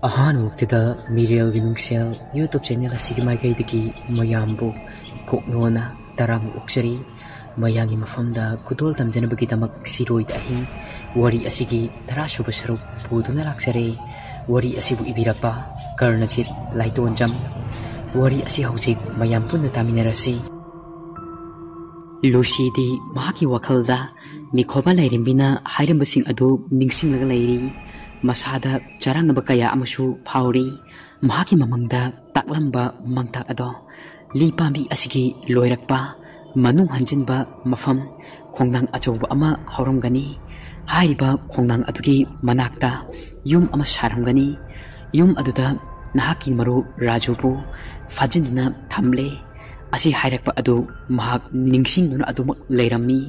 ꯑꯍꯥꯟꯕꯃꯛꯇꯗ ꯃꯤꯔꯦꯜꯒꯤ ꯅꯨꯡꯁꯦꯜ YouTube channel ꯑꯁꯤꯒꯤ ꯃꯥꯏꯀꯩꯗꯒꯤ ꯃꯌꯥꯝꯕꯨ ꯏꯀꯣꯛꯅꯣꯅ ꯇꯔꯥꯝꯅ ꯑꯣꯛꯆꯔꯤ ꯃꯌꯥꯝꯒꯤ ꯃꯐꯝꯗ ꯈꯨꯗꯣꯜ ꯇꯝꯖꯅꯕꯒꯤꯗꯃꯛ ꯁꯤꯔꯣꯏꯗ ꯑꯍꯤꯡ ꯋꯥꯔꯤ ꯑꯁꯤꯒꯤ 10ꯁꯨꯕ ꯁꯔꯨꯛ ꯄꯨꯗꯨꯅ ꯂꯥꯛꯆꯔꯦ ꯋꯥꯔꯤ ꯑꯁꯤꯕꯨ ꯏꯕꯤꯔꯛꯄ ꯀꯔꯅꯖꯤꯠ ꯂꯥꯏꯇꯣꯟꯖꯝ ꯋꯥꯔꯤ ꯑꯁꯤ ꯍꯧꯖꯤꯛ ꯃꯌꯥꯝ ꯄꯨꯟꯅ ꯇꯥꯃꯤꯟꯅꯔꯁꯤ ꯂꯨꯁꯤꯗꯤ ꯃꯍꯥꯛꯀꯤ ꯋꯥꯈꯜꯗ ꯃꯤꯈꯣꯕ ꯂꯩꯔꯦꯝꯕꯤꯅ ꯍꯥꯏꯔꯝꯕꯁꯤꯡ ꯑꯗꯨ ꯅꯤꯡꯁꯤꯡꯂꯒ ꯂꯩꯔꯤ ꯃꯁꯥꯗ ꯆꯔꯥꯡꯅꯕ ꯀꯌꯥ ꯑꯃꯁꯨ ꯐꯥꯎꯔꯤ ꯃꯍꯥꯛꯀꯤ ꯃꯃꯪꯗ ꯇꯥꯛꯂꯝꯕ ꯃꯪꯇꯥꯛ ꯑꯗꯣ ꯂꯤ ꯄꯥꯝꯕꯤ ꯑꯁꯤꯒꯤ ꯂꯣꯏꯔꯛꯄ ꯃꯅꯨꯡ ꯍꯟꯖꯤꯟꯕ ꯃꯐꯝ ꯈꯣꯡꯅꯥꯡ ꯑꯆꯧꯕ ꯑꯃ ꯍꯧꯔꯝꯒꯅꯤ ꯍꯥꯏꯔꯤꯕ ꯈꯣꯡꯅꯥꯡ ꯑꯗꯨꯒꯤ ꯃꯅꯥꯛꯇ ꯌꯨꯝ ꯑꯃ ꯁꯥꯔꯝꯒꯅꯤ ꯌꯨꯝ ꯑꯗꯨꯗ ꯅꯍꯥꯛꯀꯤ ꯃꯔꯨꯞ ꯔꯥꯖꯨꯕꯨ ꯐꯥꯖꯤꯟꯗꯨꯅ ꯊꯝꯂꯦ ꯑꯁꯤ ꯍꯥꯏꯔꯛꯄ ꯑꯗꯨ ꯃꯍꯥꯛ ꯅꯤꯡꯁꯤꯡꯗꯨꯅ ꯑꯗꯨꯃꯛ ꯂꯩꯔꯝꯃꯤ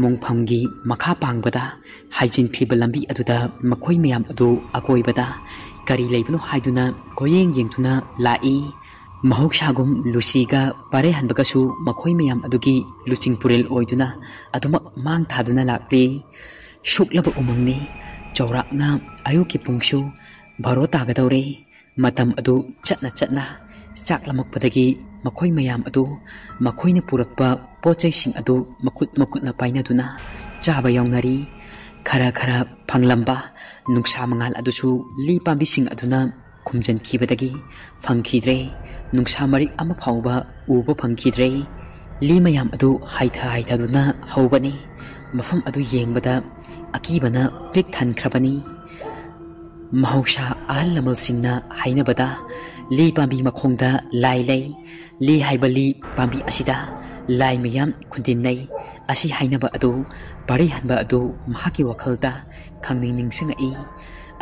ꯃꯣꯡꯐꯝꯒꯤ ꯃꯈꯥ ꯄꯥꯡꯕꯗ ꯍꯥꯏꯖꯤꯟꯈꯤꯕ ꯂꯝꯕꯤ ꯑꯗꯨꯗ ꯃꯈꯣꯏ ꯃꯌꯥꯝ ꯑꯗꯨ ꯑꯀꯣꯏꯕꯗ ꯀꯔꯤ ꯂꯩꯕꯅꯣ ꯍꯥꯏꯗꯨꯅ ꯀꯣꯌꯦꯡ ꯌꯦꯡꯗꯨꯅ ꯂꯥꯛꯏ ꯃꯍꯧꯁꯥꯒꯨꯝ ꯂꯨꯁꯤꯒ ꯄꯥꯔꯦꯍꯟꯕꯒꯁꯨ ꯃꯈꯣꯏ ꯃꯌꯥꯝ ꯑꯗꯨꯒꯤ ꯂꯨꯆꯤꯡ ꯄꯨꯔꯦꯜ ꯑꯣꯏꯗꯨꯅ ꯑꯗꯨꯃꯛ ꯃꯥꯡ ꯊꯥꯗꯨꯅ ꯂꯥꯛꯂꯤ ꯁꯨꯛꯂꯕ ꯎꯃꯪꯅꯤ ꯆꯥꯎꯔꯥꯛꯅ ꯑꯌꯨꯛꯀꯤ ꯄꯨꯡꯁꯨ 12 ꯇꯥꯒꯗꯧꯔꯦ ꯃꯇꯝ ꯑꯗꯨ ꯆꯠꯅ ꯆꯥꯛꯂꯃꯛꯄꯗꯒꯤ ꯃꯈꯣꯏ ꯃꯌꯥꯝ ꯑꯗꯨ ꯃꯈꯣꯏꯅ ꯄꯨꯔꯛꯄ ꯄꯣꯠꯆꯩꯁꯤꯡ ꯑꯗꯨ ꯃꯈꯨꯠꯅ ꯄꯥꯏꯅꯗꯨꯅ ꯆꯥꯕ ꯌꯥꯎꯅꯔꯤ ꯈꯔ ꯐꯪꯂꯝꯕ ꯅꯨꯡꯁꯥ ꯃꯉꯥꯜ ꯑꯗꯨꯁꯨ ꯂꯤ ꯄꯥꯝꯕꯤꯁꯤꯡ ꯑꯗꯨꯅ ꯈꯨꯝꯖꯟꯈꯤꯕꯗꯒꯤ ꯐꯪꯈꯤꯗ꯭ꯔꯦ ꯅꯨꯡꯁꯥ ꯃꯔꯤꯛ ꯑꯃ ꯐꯥꯎꯕ ꯎꯕ ꯐꯪꯈꯤꯗ꯭ꯔꯦ ꯂꯤ ꯃꯌꯥꯝ ꯑꯗꯨ ꯍꯥꯏꯊꯗꯨꯅ ꯍꯧꯕꯅꯤ ꯃꯐꯝ ꯑꯗꯨ ꯌꯦꯡꯕꯗ ꯑꯀꯤꯕꯅ ꯄꯤꯛ ꯊꯟꯈ꯭ꯔꯕꯅꯤ mahausa ahal lamal singna haina bada li pambi makhongda lai lei li haibali pambi asida lai mayam khundin nei asi haina ba adu pari hanba adu mahaki wakhalda khangning ningsinga I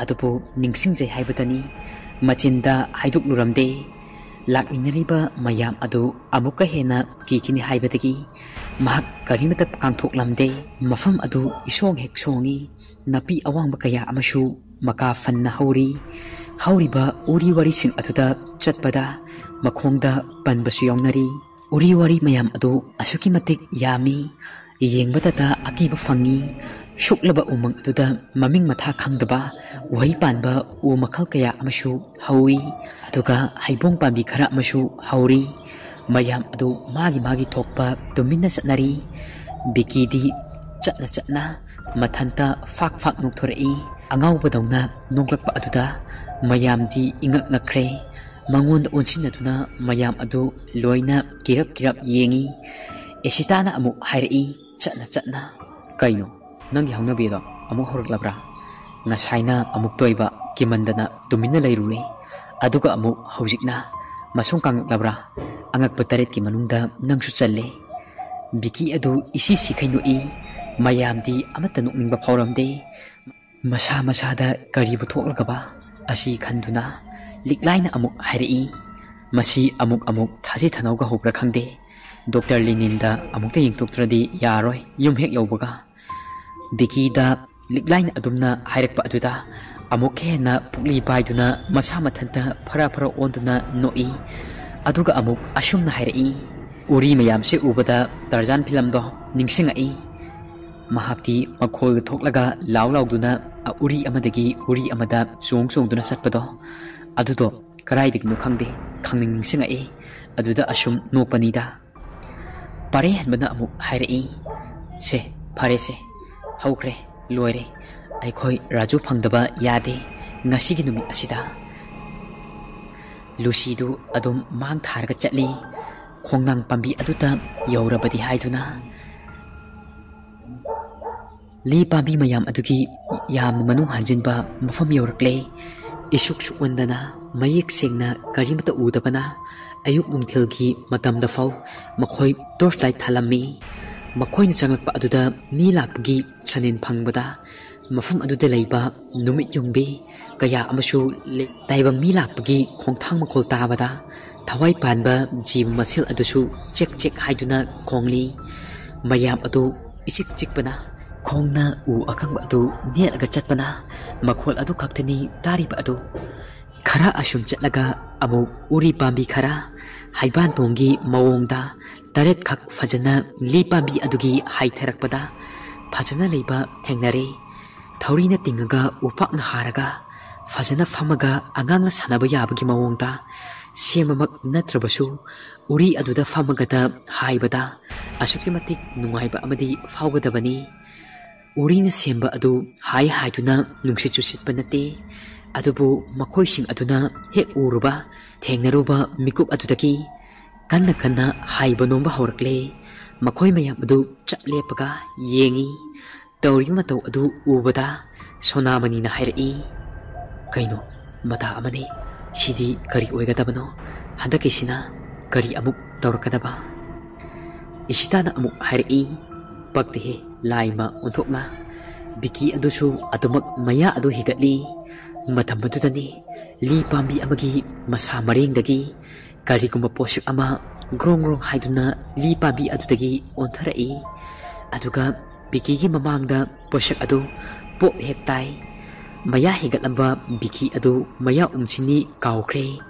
adubu ningsing jai haibadani machinda haiduk luramde lakminariba mayam adu amuka hena kikini haibadagi mahak karimata kangthok lamde mafam adu isong hek songi napi awang bakaya amashu maka fanna hauriba uri wari sing atuda chatpada makhongda panbasu yawnari uri wari mayam adu asuki matik yami yengbada da akiba fangi shuklaba umang atuda maming matha khangdaba wai panba u makhal kaya amashu hawi aduga haibong pambi khara amashu hauri mayam adu magi thokpa tumina satnari bikidi chatna mathanta fak nokthorei angau badawna nonglakpa aduda mayamdi ingak ngakre mangon onsinaduna mayam adu loina kirap yengi esitana amu hairi chatna kaino nangi hangnabido amu horaklabra ngasaina amuk toiba kimandana tumina leirure aduga amu hojikna masung kanglabra angakpa taret ki manungda nangsu challe biki adu isi sikhaino I mayamdi amata nokningba phauramde masada kari buthoklegaba asi khanduna liklaina amuk hairi masi amuk thaji thanauga hobra khangde Dr. Lininda amukta yengtoktradi yaroi yum hek yaubaga bikida liklaina adumna hairakpa aduda amuk hena pukli baiduna masa mathanta phara onduna noi aduga amuk asumna hairi uri mayam se ubada Tarzan film do ningsingai mahakti makhol thoklaga lauduna uri amadagi uri amada chongduna satpado adudo karaidagino khangde khangning ningsingai aduda asum nokpanida pare hanbana amuk hairi se phare se haukre loire aikhoi raju phangdaba yade ngasigi numit asida lusidu adum mang tharga chatli khongnang pambi aduta yaurabadi haiduna li pambi mayam adugi yam manung hanjinba mafam yaurakle isuk wandana mayik sengna karimata udabana ayuk nungthilgi matamda fau makhoi torchlight thalami makhoina changlakpa aduda mi lakgi chanen phangbada mafam aduda leiba numit yungbi kaya amashu taibang mi lakpagi khongthang makhol tabada thawai panba jim masil adusu chek haiduna khongli mayam adu chikpana khongna u akangba adu nelaga chatpana makhol adu khaktani tariba adu khara asum chatlaga amu uri pambi khara haiban tongi mawongda taret khak fajana li pambi adugi haitharakpada fajana leiba thengnare thaurina tingaga upakna haraga ꯐꯖꯅ ꯐꯝꯃꯒ ꯑꯉꯥꯡꯅ ꯁꯥꯟꯅꯕ ꯌꯥꯕꯒꯤ ꯃꯑꯣꯡꯗ ꯁꯦꯝꯕꯃꯛ ꯅꯠꯇ꯭ꯔꯕꯁꯨ ꯎꯔꯤ ꯑꯗꯨꯗ ꯐꯝꯃꯒꯗ ꯍꯥꯏꯕꯗ ꯑꯁꯨꯛꯀꯤ ꯃꯇꯤꯛ ꯅꯨꯡꯉꯥꯏꯕ ꯑꯃꯗꯤ ꯐꯥꯎꯒꯗꯕꯅꯤ ꯎꯔꯤꯅ ꯁꯦꯝꯕ ꯑꯗꯨ ꯍꯥꯏꯗꯨꯅ ꯅꯨꯡꯁꯤꯠꯁꯨ ꯁꯤꯠꯄ ꯅꯠꯇꯦ ꯑꯗꯨꯕꯨ ꯃꯈꯣꯏꯁꯤꯡ ꯑꯗꯨꯅ ꯍꯦꯛ ꯎꯔꯨꯕ ꯊꯦꯡꯅꯔꯨꯕ ꯃꯤꯀꯨꯞ ꯑꯗꯨꯗꯒꯤ ꯀꯟꯅ ꯀꯟꯅ ꯍꯥꯏꯕ ꯅꯣꯝꯕ ꯍꯧꯔꯛꯂꯦ ꯃꯈꯣꯏ ꯃꯌꯥꯝ ꯑꯗꯨ ꯆꯞ ꯂꯦꯞꯄꯒ ꯌꯦꯡꯉꯤ ꯇꯧꯔꯤꯕ ꯃꯇꯧ ꯑꯗꯨ ꯎꯕꯗ ꯁꯣꯅꯥꯃꯅꯤꯅ ꯍꯥꯏꯔꯛꯏ ꯀꯩꯅꯣ ꯃꯇꯥ ꯑꯃꯅꯤ ꯁꯤꯗꯤ ꯀꯔꯤ ꯑꯣꯏꯒꯗꯕꯅꯣ ꯍꯟꯗꯛꯀꯤꯁꯤꯅ ꯀꯔꯤ ꯑꯃꯨꯛ ꯇꯧꯔꯛꯀꯗꯕ ꯏꯁꯤꯇꯥꯅ ꯑꯃꯨꯛ ꯍꯥꯏꯔꯛꯏ ꯄꯛꯇꯦꯍꯦ ꯂꯥꯏꯃ ꯑꯣꯟꯊꯣꯛꯅ ꯕꯤꯀꯤ ꯑꯗꯨꯁꯨ ꯑꯗꯨꯃꯛ ꯃꯌꯥ ꯑꯗꯨ ꯍꯤꯒꯠꯂꯤ ꯃꯇꯝ ꯑꯗꯨꯗꯅꯤ ꯂꯤ ꯄꯥꯝꯕꯤ ꯑꯃꯒꯤ ꯃꯁꯥ ꯃꯔꯦꯡꯗꯒꯤ ꯀꯔꯤꯒꯨꯝꯕ ꯄꯣꯠꯁꯛ ꯑꯃ ꯒ꯭ꯔꯣꯡ ꯒ꯭ꯔꯣꯡ ꯍꯥꯏꯗꯨꯅ ꯂꯤ ꯄꯥꯝꯕꯤ ꯑꯗꯨꯗꯒꯤ ꯑꯣꯟꯊꯔꯛꯏ ꯑꯗꯨꯒ ꯕꯤꯀꯤꯒꯤ ꯃꯃꯥꯡꯗ ꯄꯣꯠꯁꯛ ꯑꯗꯨ ꯄꯣꯞ ꯍꯦꯛ ꯇꯥꯏ ꯃꯌꯥ ꯍꯤꯒꯠꯂꯝꯕ ꯕꯤꯀꯤ ꯑꯗꯨ ꯃꯌꯥ ꯎꯝꯁꯤꯟꯅꯤ ꯀꯥꯎꯈ꯭ꯔꯦ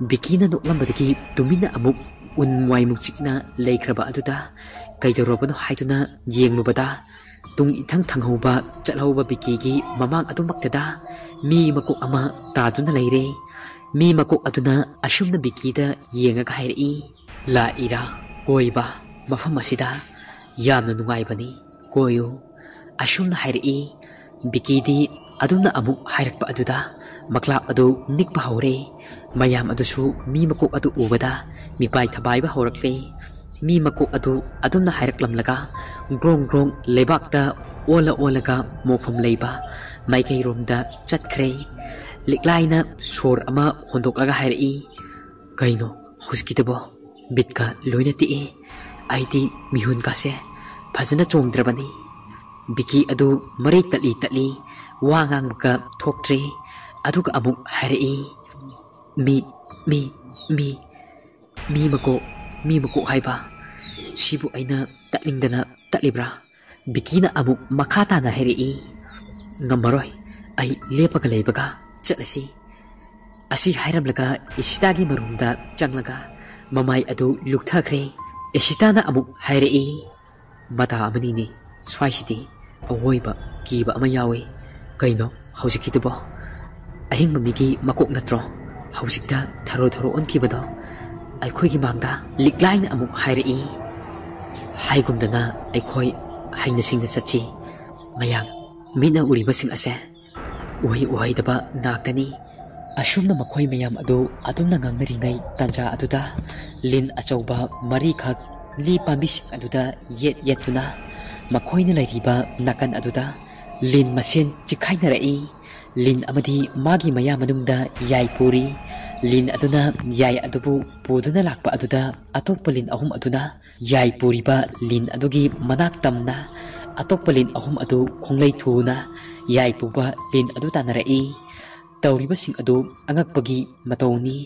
ꯕꯤꯀꯤꯅ ꯅꯣꯛꯂꯝꯕꯗꯒꯤ ꯇꯨꯃꯤꯟꯅ ꯑꯃꯨꯛ ꯎꯟ ꯋꯥꯏꯃꯨꯛ ꯆꯤꯛꯅ ꯂꯩꯈ꯭ꯔꯕ ꯑꯗꯨꯗ ꯀꯩꯗꯧꯔꯕꯅꯣ ꯍꯥꯏꯗꯨꯅ ꯌꯦꯡꯂꯨꯕꯗ tung ithang thanghoba chalhoba bikigi mamang adumakteda mi makok ama taduna leire mi makok aduna ashumna bikida yengaga hairi la ira koiba mafam asida yamna nungaibani koyu ashumna hairi bikidi aduna amuk hairakpa aduda maklap adu nikpa haure mayam adusu mi makok adu ubada mipai thabaiba haurakle mi makok adu adumna hairaklamlaga grong grong lebakta ola olaga mofam leiba maikei romda chatkhre liklaina sor ama hondoklaga hairi kaino hoskitabo bitka loina ti aiti mihun kase phajana chongdrabani biki adu marai tali wangang ka thoktre aduga amuk hairi mi mako haiba sibu aina tatlingdana tatlibra bikina amuk makata na hairi ngamaroi ai lepaga leibaga chalasi asi hairamlaga isitagi marumda changlaga mamai adu lukthakre isitana amuk hairi mata amani ni swaisiti awoiba kiba ama yawe kaino hausikitabo ahing mamigi makok natro hausikta tharo onkibado ꯑꯩꯈꯣꯏꯒꯤ ꯃꯥꯡꯗ ꯂꯤꯛꯂꯥꯏꯅ ꯑꯃꯨꯛ ꯍꯥꯏꯔꯛꯏ ꯍꯥꯏꯒꯨꯝꯗꯅ ꯑꯩꯈꯣꯏ ꯍꯩꯅꯁꯤꯡꯅ ꯆꯠꯁꯤ ꯃꯌꯥꯝ ꯃꯤꯠꯅ ꯎꯔꯤꯕꯁꯤꯡ ꯑꯁꯦ ꯎꯍꯩꯗꯕ ꯉꯥꯛꯇꯅꯤ ꯑꯁꯨꯝꯅ ꯃꯈꯣꯏ ꯃꯌꯥꯝ ꯑꯗꯨ ꯑꯗꯨꯝꯅ ꯉꯥꯡꯅꯔꯤꯉꯩ ꯇꯥꯟꯖꯥ ꯑꯗꯨꯗ ꯂꯤꯟ ꯑꯆꯧꯕ ꯃꯔꯤꯈꯛ ꯂꯤ ꯄꯥꯝꯕꯤꯁꯤꯡ ꯑꯗꯨꯗ ꯌꯦꯠꯇꯨꯅ ꯃꯈꯣꯏꯅ ꯂꯩꯔꯤꯕ ꯅꯥꯀꯟ ꯑꯗꯨꯗ ꯂꯤꯟ ꯃꯁꯦꯟ ꯆꯤꯈꯥꯏꯅꯔꯛꯏ ꯂꯤꯟ ꯑꯃꯗꯤ ꯃꯥꯒꯤ ꯃꯌꯥ ꯃꯅꯨꯡꯗ ꯌꯥꯏ ꯄꯨꯔꯤ ꯂꯤꯟ ꯑꯗꯨꯅ ꯌꯥꯏ ꯑꯗꯨꯕꯨ ꯄꯨꯗꯨꯅ ꯂꯥꯛꯄ ꯑꯗꯨꯗ ꯑꯇꯣꯞꯄ ꯂꯤꯟ ꯑꯍꯨꯝ ꯑꯗꯨꯅ ꯌꯥꯏ ꯄꯨꯔꯤꯕ ꯂꯤꯟ ꯑꯗꯨꯒꯤ ꯃꯅꯥꯛ ꯇꯝꯅ ꯑꯇꯣꯞꯄ ꯂꯤꯟ ꯑꯍꯨꯝ ꯑꯗꯨ ꯈꯣꯡꯂꯩ ꯊꯨꯅ ꯌꯥꯏ ꯄꯨꯕ ꯂꯤꯟ ꯑꯗꯨ ꯇꯥꯟꯅꯔꯛꯏ ꯇꯧꯔꯤꯕꯁꯤꯡ ꯑꯗꯨ ꯑꯉꯛꯄꯒꯤ ꯃꯇꯧꯅꯤ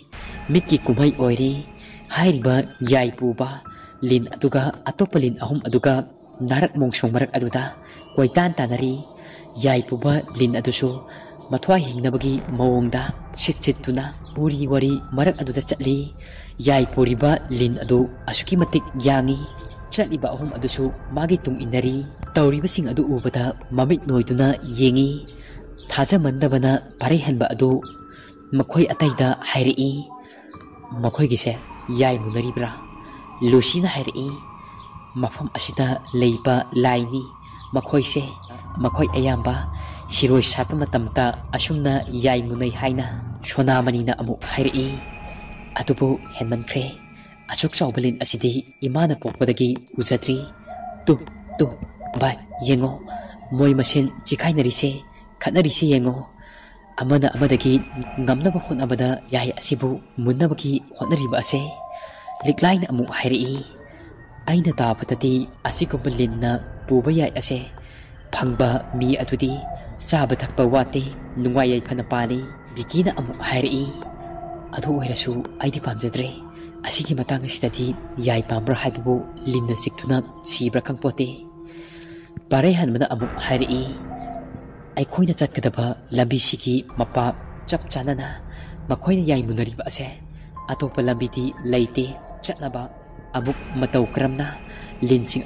ꯃꯤꯠꯀꯤ ꯀꯨꯝꯍꯩ ꯑꯣꯏꯔꯤ ꯍꯥꯏꯔꯤꯕ ꯌꯥꯏ ꯄꯨꯕ ꯂꯤꯟ ꯑꯗꯨꯒ ꯑꯇꯣꯞꯄ ꯂꯤꯟ ꯑꯍꯨꯝ ꯑꯗꯨꯒ ꯅꯥꯔꯛ ꯃꯣꯡꯁꯣꯡ ꯃꯔꯛ ꯑꯗꯨꯗ ꯀꯣꯏꯇꯥꯟ ꯇꯥꯟꯅꯔꯤ ꯌꯥꯏ ꯄꯨꯕ ꯂꯤꯟ ꯑꯗꯨꯁꯨ ꯃꯊ꯭ꯋꯥꯏ ꯍꯤꯡꯅꯕꯒꯤ ꯃꯑꯣꯡꯗ ꯁꯤꯠꯇꯨꯅ ꯎꯔꯤ ꯋꯥꯔꯤ ꯃꯔꯛ ꯑꯗꯨꯗ ꯆꯠꯂꯤ ꯌꯥꯏ ꯄꯨꯔꯤꯕ ꯂꯤꯟ ꯑꯗꯨ ꯑꯁꯨꯛꯀꯤ ꯃꯇꯤꯛ ꯌꯥꯡꯉꯤ ꯆꯠꯂꯤꯕ ꯑꯍꯨꯝ ꯑꯗꯨꯁꯨ ꯃꯥꯒꯤ ꯇꯨꯡ ꯏꯟꯅꯔꯤ ꯇꯧꯔꯤꯕꯁꯤꯡ ꯑꯗꯨ ꯎꯕꯗ ꯃꯃꯤꯠ ꯅꯣꯏꯗꯨꯅ ꯌꯦꯡꯉꯤ ꯊꯥꯖꯃꯟꯗꯕꯅ ꯐꯥꯔꯩꯍꯟꯕ ꯑꯗꯨ ꯃꯈꯣꯏ ꯑꯇꯩꯗ ꯍꯥꯏꯔꯛꯏ ꯃꯈꯣꯏꯒꯤꯁꯦ ꯌꯥꯏ ꯃꯨꯟꯅꯔꯤꯕ꯭ꯔꯥ ꯂꯨꯁꯤꯅ ꯍꯥꯏꯔꯛꯏ ꯃꯐꯝ ꯑꯁꯤꯗ ꯂꯩꯕ ꯂꯥꯏꯅꯤ ꯃꯈꯣꯏ ꯑꯌꯥꯝꯕ ꯁꯤꯔꯣꯏ ꯁꯥꯠꯄ ꯃꯇꯝꯗ ꯑꯁꯨꯝꯅ ꯌꯥꯏ ꯃꯨꯟꯅꯩ ꯍꯥꯏꯅ ꯁꯣꯅꯥꯃꯅꯤꯅ ꯑꯃꯨꯛ ꯍꯥꯏꯔꯛꯏ ꯑꯗꯨꯕꯨ ꯍꯦꯟꯃꯟꯈ꯭ꯔꯦ ꯑꯁꯨꯛ ꯆꯥꯎꯕ ꯂꯤꯟ ꯑꯁꯤꯗꯤ ꯏꯃꯥꯅ ꯄꯣꯛꯄꯗꯒꯤ ꯎꯖꯗ꯭ꯔꯤ ꯇꯨ ꯚꯥꯏ ꯌꯦꯡꯉꯣ ꯃꯣꯏ ꯃꯁꯦꯟ ꯆꯤꯈꯥꯏꯅꯔꯤꯁꯦ ꯈꯠꯅꯔꯤꯁꯦ ꯌꯦꯡꯉꯣ ꯑꯃꯅ ꯑꯃꯗꯒꯤ ꯉꯝꯅꯕ ꯍꯣꯠꯅꯕꯗ ꯌꯥꯏ ꯑꯁꯤꯕꯨ ꯃꯨꯟꯅꯕꯒꯤ ꯍꯣꯠꯅꯔꯤꯕ ꯑꯁꯦ ꯂꯤꯛꯂꯥꯏꯅ ꯑꯃꯨꯛ ꯍꯥꯏꯔꯛꯏ ꯑꯩꯅ ꯇꯥꯕꯗꯗꯤ ꯑꯁꯤꯒꯨꯝꯕ ꯂꯤꯟꯅ ꯄꯨꯕ ꯌꯥꯏ ꯑꯁꯦ ꯐꯪꯕ ꯃꯤ ꯑꯗꯨꯗꯤ ꯆꯥꯕ ꯊꯛꯄ ꯋꯥꯠꯇꯦ ꯅꯨꯡꯉꯥꯏ ꯌꯥꯏꯐꯅ ꯄꯥꯜꯂꯤ ꯕꯤꯀꯤꯅ ꯑꯃꯨꯛ ꯍꯥꯏꯔꯛꯏ ꯑꯗꯨ ꯑꯣꯏꯔꯁꯨ ꯑꯩꯗꯤ ꯄꯥꯝꯖꯗ꯭ꯔꯦ ꯑꯁꯤꯒꯤ ꯃꯇꯥꯡ ꯑꯁꯤꯗꯗꯤ ꯌꯥꯏ ꯄꯥꯝꯕ꯭ꯔꯥ ꯍꯥꯏꯕꯕꯨ ꯂꯤꯟꯅ ꯆꯤꯛꯇꯨꯅ ꯁꯤꯕ꯭ꯔꯥ ꯈꯪꯄꯣꯠꯇꯦ ꯄꯥꯔꯩꯍꯟꯕꯅ ꯑꯃꯨꯛ ꯍꯥꯏꯔꯛꯏ ꯑꯩꯈꯣꯏꯅ ꯆꯠꯀꯗꯕ ꯂꯝꯕꯤꯁꯤꯒꯤ ꯃꯄꯥ ꯆꯞ ꯆꯥꯅꯅ ꯃꯈꯣꯏꯅ ꯌꯥꯏ ꯃꯨꯟꯅꯔꯤꯕ ꯑꯁꯦ ꯑꯇꯣꯞꯄ ꯂꯝꯕꯤꯗꯤ ꯂꯩꯇꯦ ꯆꯠꯅꯕ ꯑꯃꯨꯛ ꯃꯇꯧ ꯀꯔꯝꯅ ꯂꯤꯟꯁꯤꯡ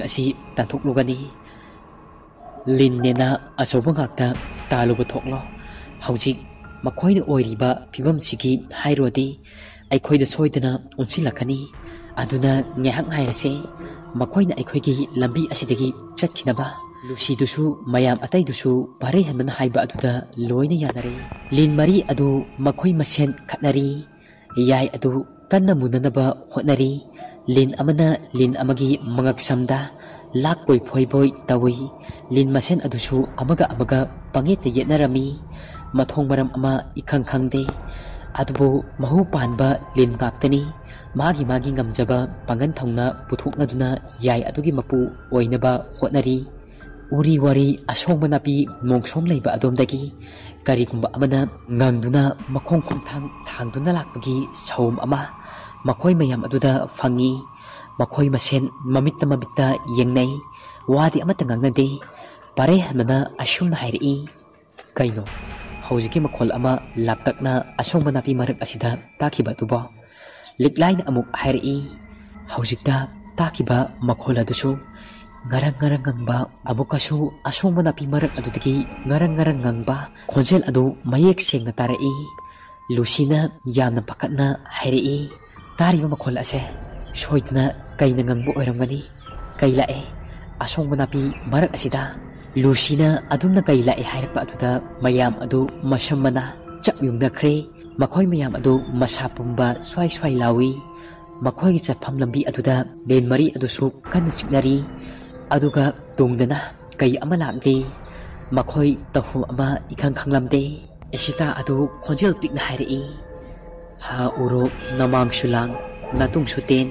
ꯑꯁꯤ ꯇꯥꯟꯊꯣꯛꯂꯨꯒꯅꯤ ꯂꯤꯟꯅꯦꯅ ꯑꯆꯧꯕ ꯉꯥꯛꯇ ꯇꯥꯜꯂꯨꯕ ꯊꯣꯛꯂꯣ ꯍꯧꯖꯤꯛ ꯃꯈꯣꯏꯅ ꯑꯣꯏꯔꯤꯕ ꯐꯤꯕꯝꯁꯤꯒꯤ ꯍꯥꯏꯔꯣꯗꯤ ꯑꯩꯈꯣꯏꯗ ꯁꯣꯏꯗꯅ ꯑꯣꯟꯁꯤꯜꯂꯛꯀꯅꯤ ꯑꯗꯨꯅ ꯉꯥꯏꯍꯥꯛ ꯉꯥꯏꯔꯁꯦ ꯃꯈꯣꯏꯅ ꯑꯩꯈꯣꯏꯒꯤ ꯂꯝꯕꯤ ꯑꯁꯤꯗꯒꯤ ꯆꯠꯈꯤꯅꯕ ꯂꯨꯁꯤꯗꯨꯁꯨ ꯃꯌꯥꯝ ꯑꯇꯩꯗꯨꯁꯨ ꯚꯥꯔꯩꯍꯟꯕꯅ ꯍꯥꯏꯕ ꯑꯗꯨꯗ ꯂꯣꯏꯅ ꯌꯥꯅꯔꯦ ꯂꯤꯟ ꯃꯔꯤ ꯑꯗꯨ ꯃꯈꯣꯏ ꯃꯁꯦꯟ ꯈꯠꯅꯔꯤ ꯌꯥꯏ ꯑꯗꯨ ꯀꯟꯅ ꯃꯨꯟꯅꯅꯕ ꯍꯣꯠꯅꯔꯤ ꯂꯤꯟ ꯑꯃꯅ ꯂꯤꯟ ꯑꯃꯒꯤ ꯃꯉꯛꯁꯝꯗ ꯂꯥꯛꯄꯣꯏ ꯐꯣꯏꯕꯣꯏ ꯇꯧꯏ ꯂꯤꯟ ꯃꯁꯦꯟ ꯑꯗꯨꯁꯨ ꯑꯃꯒ ꯑꯃꯒ ꯄꯪꯌꯦꯠꯇ ꯌꯦꯠꯅꯔꯝꯃꯤ ꯃꯊꯣꯡ ꯃꯔꯝ ꯑꯃ ꯏꯈꯪ ꯈꯪꯗꯦ ꯑꯗꯨꯕꯨ ꯃꯍꯨ ꯄꯥꯟꯕ ꯂꯤꯟ ꯉꯥꯛꯇꯅꯤ ꯃꯥꯒꯤ ꯉꯝꯖꯕ ꯄꯥꯡꯒꯟ ꯊꯧꯅ ꯄꯨꯊꯣꯛꯅꯗꯨꯅ ꯌꯥꯏ ꯑꯗꯨꯒꯤ ꯃꯄꯨ ꯑꯣꯏꯅꯕ ꯍꯣꯠꯅꯔꯤ ꯎꯔꯤ ꯋꯥꯔꯤ ꯑꯁꯣꯡꯕ ꯅꯥꯄꯤ ꯃꯣꯡꯁꯣꯡ ꯂꯩꯕ ꯑꯗꯣꯝꯗꯒꯤ ꯀꯔꯤꯒꯨꯝꯕ ꯑꯃꯅ ꯉꯪꯗꯨꯅ ꯃꯈꯣꯡ ꯈꯣꯡꯊꯥꯡ ꯊꯥꯡꯗꯨꯅ ꯂꯥꯛꯄꯒꯤ ꯁꯧꯝ ꯑꯃ ꯃꯈꯣꯏ ꯃꯌꯥꯝ ꯑꯗꯨꯗ ꯐꯪꯏ ꯃꯈꯣꯏ ꯃꯁꯦꯟ ꯃꯃꯤꯠꯇ ꯌꯦꯡꯅꯩ ꯋꯥꯗꯤ ꯑꯃꯠꯇ ꯉꯥꯡꯅꯗꯦ ꯚꯥꯔꯩꯍꯟꯕꯅ ꯑꯁꯨꯝꯅ ꯍꯥꯏꯔꯛꯏ ꯀꯩꯅꯣ ꯍꯧꯖꯤꯛꯀꯤ ꯃꯈꯣꯜ ꯑꯃ ꯂꯥꯞꯇꯛꯅ ꯑꯁꯣꯡꯕ ꯅꯥꯄꯤ ꯃꯔꯛ ꯑꯁꯤꯗ ꯇꯥꯈꯤꯕ ꯑꯗꯨꯕꯣ ꯂꯤꯛꯂꯥꯏꯅ ꯑꯃꯨꯛ ꯍꯥꯏꯔꯛꯏ ꯍꯧꯖꯤꯛꯇ ꯇꯥꯈꯤꯕ ꯃꯈꯣꯜ ꯑꯗꯨꯁꯨ ꯉꯔꯪ ꯉꯪꯕ ꯑꯃꯨꯛꯀꯁꯨ ꯑꯁꯣꯡꯕ ꯅꯥꯄꯤ ꯃꯔꯛ ꯑꯗꯨꯗꯒꯤ ꯉꯔꯪ ꯉꯪꯕ ꯈꯣꯟꯖꯦꯜ ꯑꯗꯨ ꯃꯌꯦꯛ ꯁꯦꯡꯅ ꯇꯥꯔꯛꯏ ꯂꯨꯁꯤꯅ ꯌꯥꯝꯅ ꯄꯥꯈꯠꯅ ꯍꯥꯏꯔꯛꯏ ꯇꯥꯔꯤꯕ ꯃꯈꯣꯜ ꯑꯁꯦ ꯁꯣꯏꯗꯅ ꯀꯩꯅ ꯉꯪꯕ ꯑꯣꯏꯔꯝꯒꯅꯤ ꯀꯩ ꯂꯥꯛꯑꯦ ꯑꯁꯣꯡꯕ ꯅꯥꯄꯤ ꯃꯔꯛ ꯑꯁꯤꯗ ꯂꯨꯁꯤꯅ ꯑꯗꯨꯝꯅ ꯀꯩ ꯂꯥꯛꯑꯦ ꯍꯥꯏꯔꯛꯄ ꯑꯗꯨꯗ ꯃꯌꯥꯝ ꯑꯗꯨ ꯃꯁꯝꯃꯅ ꯆꯞ ꯌꯨꯡꯅꯈ꯭ꯔꯦ ꯃꯈꯣꯏ ꯃꯌꯥꯝ ꯑꯗꯨ ꯃꯁꯥ ꯄꯨꯝꯕ ꯁ꯭ꯋꯥꯏ ꯂꯥꯎꯏ ꯃꯈꯣꯏꯒꯤ ꯆꯠꯐꯝ ꯂꯝꯕꯤ ꯑꯗꯨꯗ ꯂꯤꯟ ꯃꯔꯤ ꯑꯗꯨꯁꯨ ꯀꯟꯅ ꯆꯤꯛꯅꯔꯤ ꯑꯗꯨꯒ ꯇꯨꯡꯗꯅ ꯀꯩ ꯑꯃ ꯂꯥꯛꯂꯤ ꯃꯈꯣꯏ ꯇꯧꯐꯝ ꯑꯃ ꯏꯈꯪ ꯈꯪꯂꯝꯗꯦ ꯏꯁꯤꯇꯥ ꯑꯗꯨ ꯈꯣꯟꯖꯦꯜ ꯄꯤꯛꯅ ꯍꯥꯏꯔꯛꯏ ꯍꯥ ꯎꯔꯣꯛ ꯅꯃꯥꯡꯁꯨ ꯂꯥꯡ ꯅꯇꯨꯡꯁꯨ ꯇꯦꯟ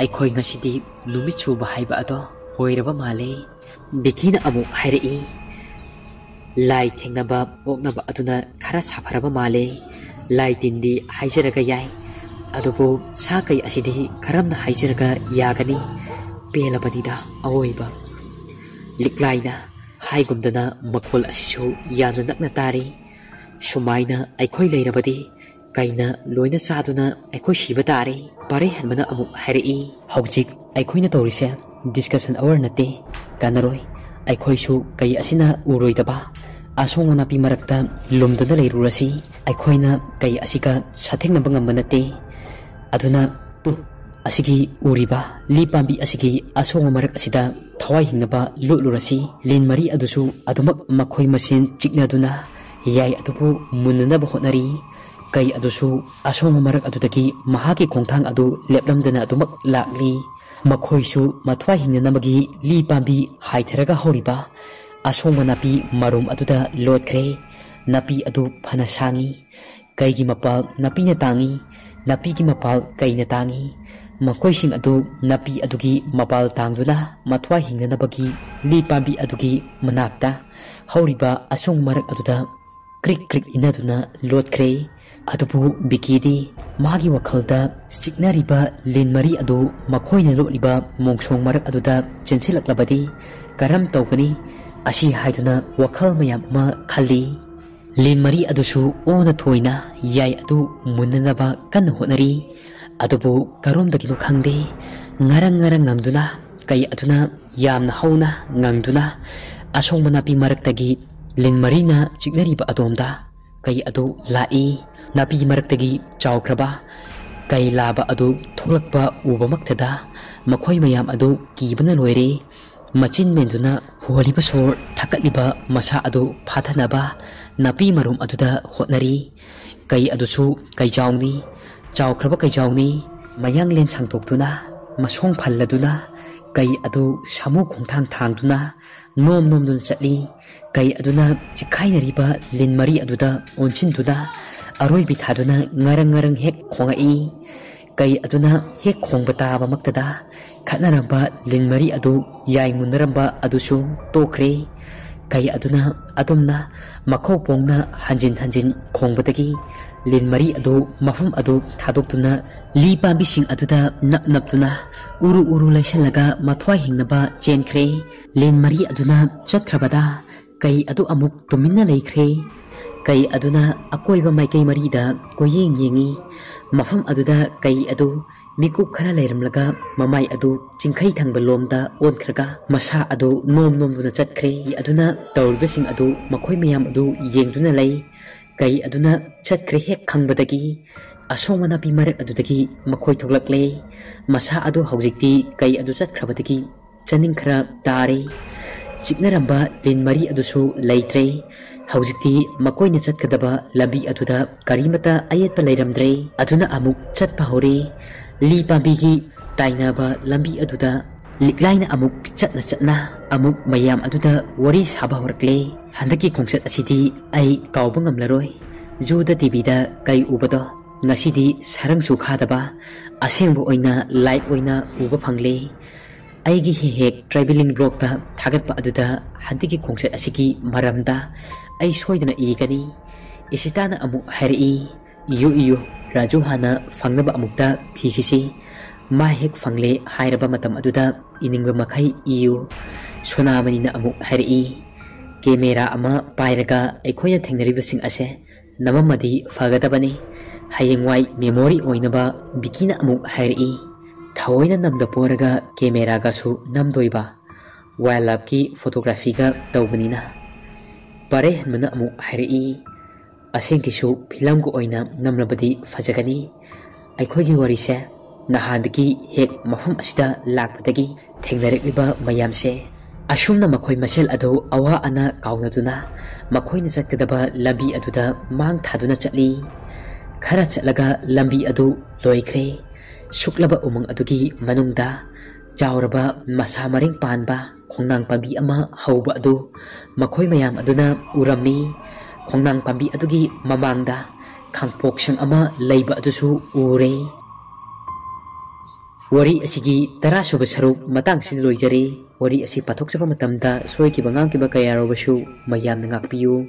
ꯑꯩꯈꯣꯏ ꯉꯁꯤꯗꯤ ꯅꯨꯃꯤꯠ ꯁꯨꯕ ꯍꯥꯏꯕ ꯑꯗꯣ ꯑꯣꯏꯔꯕ ꯃꯥꯜꯂꯦ ꯕꯤꯀꯤꯅ ꯑꯃꯨꯛ ꯍꯥꯏꯔꯛꯏ ꯂꯥꯏ ꯊꯦꯡꯅꯕ ꯑꯣꯛꯅꯕ ꯑꯗꯨꯅ ꯈꯔ ꯁꯥꯐꯔꯕ ꯃꯥꯜꯂꯦ ꯂꯥꯏ ꯇꯤꯟꯗꯤ ꯍꯥꯏꯖꯔꯒ ꯌꯥꯏ ꯑꯗꯨꯕꯨ ꯁꯥ ꯀꯩ ꯑꯁꯤꯗꯤ ꯀꯔꯝꯅ ꯍꯥꯏꯖꯔꯒ ꯌꯥꯒꯅꯤ ꯄꯦꯜꯂꯕꯅꯤꯗ ꯑꯋꯣꯏꯕ ꯂꯤꯛꯂꯥꯏꯅ ꯍꯥꯏꯒꯨꯝꯗꯅ ꯃꯈꯣꯜ ꯑꯁꯤꯁꯨ ꯌꯥꯝꯅ ꯅꯛꯅ ꯇꯥꯔꯤ ꯁꯨꯃꯥꯏꯅ ꯑꯩꯈꯣꯏ ꯂꯩꯔꯕꯗꯤ ꯀꯩꯅ ꯂꯣꯏꯅ ꯆꯥꯗꯨꯅ ꯑꯩꯈꯣꯏ ꯁꯤꯕ ꯇꯥꯔꯦ ꯚꯥꯔꯩꯍꯟꯕꯅ ꯑꯃꯨꯛ ꯍꯥꯏꯔꯛꯏ ꯍꯧꯖꯤꯛ ꯑꯩꯈꯣꯏꯅ ꯇꯧꯔꯤꯁꯦ ꯗꯤꯁꯀꯁꯟ ꯑꯋꯔ ꯅꯠꯇꯦ ꯀꯥꯟꯅꯔꯣꯏ ꯑꯩꯈꯣꯏꯁꯨ ꯀꯩ ꯑꯁꯤꯅ ꯎꯔꯣꯏꯗꯕ ꯑꯁꯣꯡꯕ ꯅꯥꯄꯤ ꯃꯔꯛꯇ ꯂꯨꯝꯗꯨꯅ ꯂꯩꯔꯨꯔꯁꯤ ꯑꯩꯈꯣꯏꯅ ꯀꯩ ꯑꯁꯤꯒ ꯁꯥꯊꯦꯡꯅꯕ ꯉꯝꯕ ꯅꯠꯇꯦ ꯑꯗꯨꯅ ꯑꯁꯤꯒꯤ ꯎꯔꯤꯕ ꯂꯤ ꯄꯥꯝꯕꯤ ꯑꯁꯤꯒꯤ ꯑꯁꯣꯡꯕ ꯃꯔꯛ ꯑꯁꯤꯗ ꯊꯋꯥꯏ ꯍꯤꯡꯅꯕ ꯂꯣꯠꯂꯨꯔꯁꯤ ꯂꯤꯟ ꯃꯔꯤ ꯑꯗꯨꯁꯨ ꯑꯗꯨꯃꯛ ꯃꯈꯣꯏ ꯃꯁꯦꯟ ꯆꯤꯛꯅꯗꯨꯅ ꯌꯥꯏ ꯑꯗꯨꯕꯨ ꯃꯨꯟꯅꯅꯕ ꯍꯣꯠꯅꯔꯤ ꯀꯩ ꯑꯗꯨꯁꯨ ꯑꯁꯣꯡꯕ ꯃꯔꯛ ꯑꯗꯨꯗꯒꯤ ꯃꯍꯥꯛꯀꯤ ꯈꯣꯡꯊꯥꯡ ꯑꯗꯨ ꯂꯦꯞꯂꯝꯗꯅ ꯑꯗꯨꯃꯛ ꯂꯥꯛꯂꯤ ꯃꯈꯣꯏꯁꯨ ꯃꯊ꯭ꯋꯥꯏ ꯍꯤꯡꯅꯅꯕꯒꯤ ꯂꯤ ꯄꯥꯝꯕꯤ ꯍꯥꯏꯊꯔꯒ ꯍꯧꯔꯤꯕ ꯑꯁꯣꯡꯕ ꯅꯥꯄꯤ ꯃꯔꯨꯝ ꯑꯗꯨꯗ ꯂꯣꯠꯈ꯭ꯔꯦ ꯅꯥꯄꯤ ꯑꯗꯨ ꯐꯅ ꯁꯥꯡꯉꯤ ꯀꯩꯒꯤ ꯃꯄꯥꯜ ꯅꯥꯄꯤꯅ ꯇꯥꯡꯉꯤ ꯅꯥꯄꯤꯒꯤ ꯃꯄꯥꯜ ꯀꯩꯅ ꯇꯥꯡꯉꯤ ꯃꯈꯣꯏꯁꯤꯡ ꯑꯗꯨ ꯅꯥꯄꯤ ꯑꯗꯨꯒꯤ ꯃꯄꯥꯜ ꯇꯥꯡꯗꯨꯅ ꯃꯊ꯭ꯋꯥꯏ ꯍꯤꯡꯅꯅꯕꯒꯤ ꯂꯤ ꯄꯥꯝꯕꯤ ꯑꯗꯨꯒꯤ ꯃꯅꯥꯛꯇ ꯍꯧꯔꯤꯕ ꯑꯁꯣꯡ ꯃꯔꯛ ꯑꯗꯨꯗ ꯀ꯭ꯔꯤꯛ ꯏꯟꯅꯗꯨꯅ ꯂꯣꯠꯈ꯭ꯔꯦ ꯑꯗꯨꯕꯨ ꯕꯤꯀꯤꯗꯤ ꯃꯥꯒꯤ ꯋꯥꯈꯜꯗ ꯆꯤꯛꯅꯔꯤꯕ ꯂꯤꯟ ꯃꯔꯤ ꯑꯗꯨ ꯃꯈꯣꯏꯅ ꯂꯣꯠꯂꯤꯕ ꯃꯣꯡꯁꯣꯡ ꯃꯔꯛ ꯑꯗꯨꯗ ꯆꯦꯟꯁꯤꯜꯂꯛꯂꯕꯗꯤ ꯀꯔꯝ ꯇꯧꯒꯅꯤ ꯑꯁꯤ ꯍꯥꯏꯗꯨꯅ ꯋꯥꯈꯜ ꯃꯌꯥꯝ ꯑꯃ ꯈꯜꯂꯤ ꯂꯤꯟ ꯃꯔꯤ ꯑꯗꯨꯁꯨ ꯑꯣꯅ ꯊꯣꯏꯅ ꯌꯥꯏ ꯑꯗꯨ ꯃꯨꯟꯅꯅꯕ ꯀꯟꯅ ꯍꯣꯠꯅꯔꯤ ꯑꯗꯨꯕꯨ ꯀꯔꯣꯝꯗꯒꯤꯅꯣ ꯈꯪꯗꯦ ꯉꯔꯪ ꯉꯪꯗꯨꯅ ꯀꯩ ꯑꯗꯨꯅ ꯌꯥꯝꯅ ꯍꯧꯅ ꯉꯪꯗꯨꯅ ꯑꯁꯣꯡꯕ ꯅꯥꯄꯤ ꯃꯔꯛꯇꯒꯤ ꯂꯤꯟ ꯃꯔꯤꯅ ꯆꯤꯛꯅꯔꯤꯕ ꯑꯗꯣꯝꯗ ꯀꯩ ꯑꯗꯨ ꯂꯥꯛꯏ ꯅꯥꯄꯤ ꯃꯔꯛꯇꯒꯤ ꯆꯥꯎꯈ꯭ꯔꯕ ꯀꯩ ꯂꯥꯕ ꯑꯗꯨ ꯊꯣꯛꯂꯛꯄ ꯎꯕꯃꯛꯇꯗ ꯃꯈꯣꯏ ꯃꯌꯥꯝ ꯑꯗꯨ ꯀꯤꯕꯅ ꯂꯣꯏꯔꯦ ꯃꯆꯤꯟ ꯃꯦꯟꯗꯨꯅ ꯍꯣꯜꯂꯤꯕ ꯁꯣꯔ ꯊꯛꯀꯠꯂꯤꯕ ꯃꯁꯥ ꯑꯗꯨ ꯐꯥꯊꯅꯕ ꯅꯥꯄꯤ ꯃꯔꯨꯝ ꯑꯗꯨꯗ ꯍꯣꯠꯅꯔꯤ ꯀꯩ ꯑꯗꯨꯁꯨ ꯀꯩꯖꯥꯎꯅꯤ ꯆꯥꯎꯈ꯭ꯔꯕ ꯀꯩꯖꯥꯎꯅꯤ ꯃꯌꯥꯡꯂꯦꯟ ꯁꯥꯡꯗꯣꯛꯇꯨꯅ ꯃꯁꯣꯡ ꯐꯜꯂꯗꯨꯅ ꯀꯩ ꯑꯗꯨ ꯁꯥꯃꯨ ꯈꯣꯡꯊꯥꯡ ꯊꯥꯡꯗꯨꯅ ꯅꯣꯝꯗꯨꯅ ꯆꯠꯂꯤ ꯀꯩ ꯑꯗꯨꯅ ꯆꯤꯛꯈꯥꯏꯅꯔꯤꯕ ꯂꯤꯟ ꯃꯔꯤ ꯑꯗꯨꯗ ꯑꯣꯟꯁꯤꯟꯗꯨꯅ ꯑꯔꯣꯏꯕꯤ ꯊꯥꯗꯨꯅ ꯉꯔꯪ ꯍꯦꯛ ꯈꯣꯡꯉꯛꯏ ꯀꯩ ꯑꯗꯨꯅ ꯍꯦꯛ ꯈꯣꯡꯕ ꯇꯥꯕꯃꯛꯇꯗ ꯈꯠꯅꯔꯝꯕ ꯂꯤꯟ ꯃꯔꯤ ꯑꯗꯨ ꯌꯥꯏ ꯃꯨꯟꯅꯔꯝꯕ ꯑꯗꯨꯁꯨ ꯇꯣꯛꯈ꯭ꯔꯦ ꯀꯩ ꯑꯗꯨꯅ ꯑꯗꯨꯝꯅ ꯃꯈꯧ ꯄꯣꯡꯅ ꯍꯟꯖꯤꯟ ꯈꯣꯡꯕꯗꯒꯤ ꯂꯤꯟ ꯃꯔꯤ ꯑꯗꯨ ꯃꯐꯝ ꯑꯗꯨ ꯊꯥꯗꯣꯛꯇꯨꯅ ꯂꯤ ꯄꯥꯝꯕꯤꯁꯤꯡ ꯑꯗꯨꯗ ꯅꯞꯇꯨꯅ ꯎꯔꯨ ꯂꯩꯁꯜꯂꯒ ꯃꯊ꯭ꯋꯥꯏ ꯍꯤꯡꯅꯕ ꯆꯦꯟꯈ꯭ꯔꯦ ꯂꯤꯟ ꯃꯔꯤ ꯑꯗꯨꯅ ꯆꯠꯈ꯭ꯔꯕꯗ ꯀꯩ ꯑꯗꯨ ꯑꯃꯨꯛ ꯇꯨꯃꯤꯟꯅ ꯂꯩꯈ꯭ꯔꯦ Kay aduna akoiba maikay marida koyeng yengi mafam aduda kay adu mikup khara leiramlaga mamai adu chingkhai thangba lomda onkhraga masa adu nom nom duna chatkhre aduna tawribasing adu makhoi mayam adu yengduna lei kay aduna chatkhre hek khangbadagi asongwana pi marak adudagi makhoi thoglakle masa adu haujikti kay adu chatkhrabatagi chaning khara tare chiknaramba lin mari adusu leitre haujikti makoina chatkadaba lambi aduda karimata ayetpa leiramdre aduna amuk chatpa hore li pambigi tainaba lambi aduda liklaina amuk chatna amuk mayam aduda wari saba horkle handaki khongchat asidi ai kawba ngamlaroi juda tv da kai ubado ngasidi sarang su khadaba asengbo oina live oina uba phangle aigi hek traveling blog ta thagat pa aduda handiki khongchat asigi maramda ai soidana igani isitana amu hari iyo raju hana fangnaba amukta thikisi ma hek fangle hairaba matam aduda iningba makhai iyo sonamani na amu hari camera ama pairaga aikhoya thengnaribasing ase namamadi fagadabani hayengwai memory oinaba bikina amu hari thaoina namda poraga camera ga su namdoiba wildlife ki photography ga tawbanina pare mana amu hari asing kisu film ko oina namlabadi fajagani aikhogi warise nahadgi hek mafam asida lakpadagi thengnarekliba mayamse asumna makhoi masel ado awa ana kaunaduna makhoina chatkadaba lambi aduda mang thaduna chatli khara chatlaga lambi adu loikre suklaba umang adugi manungda chawraba masa maring panba khongnang pambi ama hauba adu makhoi mayam aduna urami khongnang pambi adugi mamangda khangpok sang ama leiba adusu ure wari asigi tarasuba saruk matang sin loijare wari asi pathok chapa matamda soi ki bangang ki ba kaya robasu mayam na ngakpiyu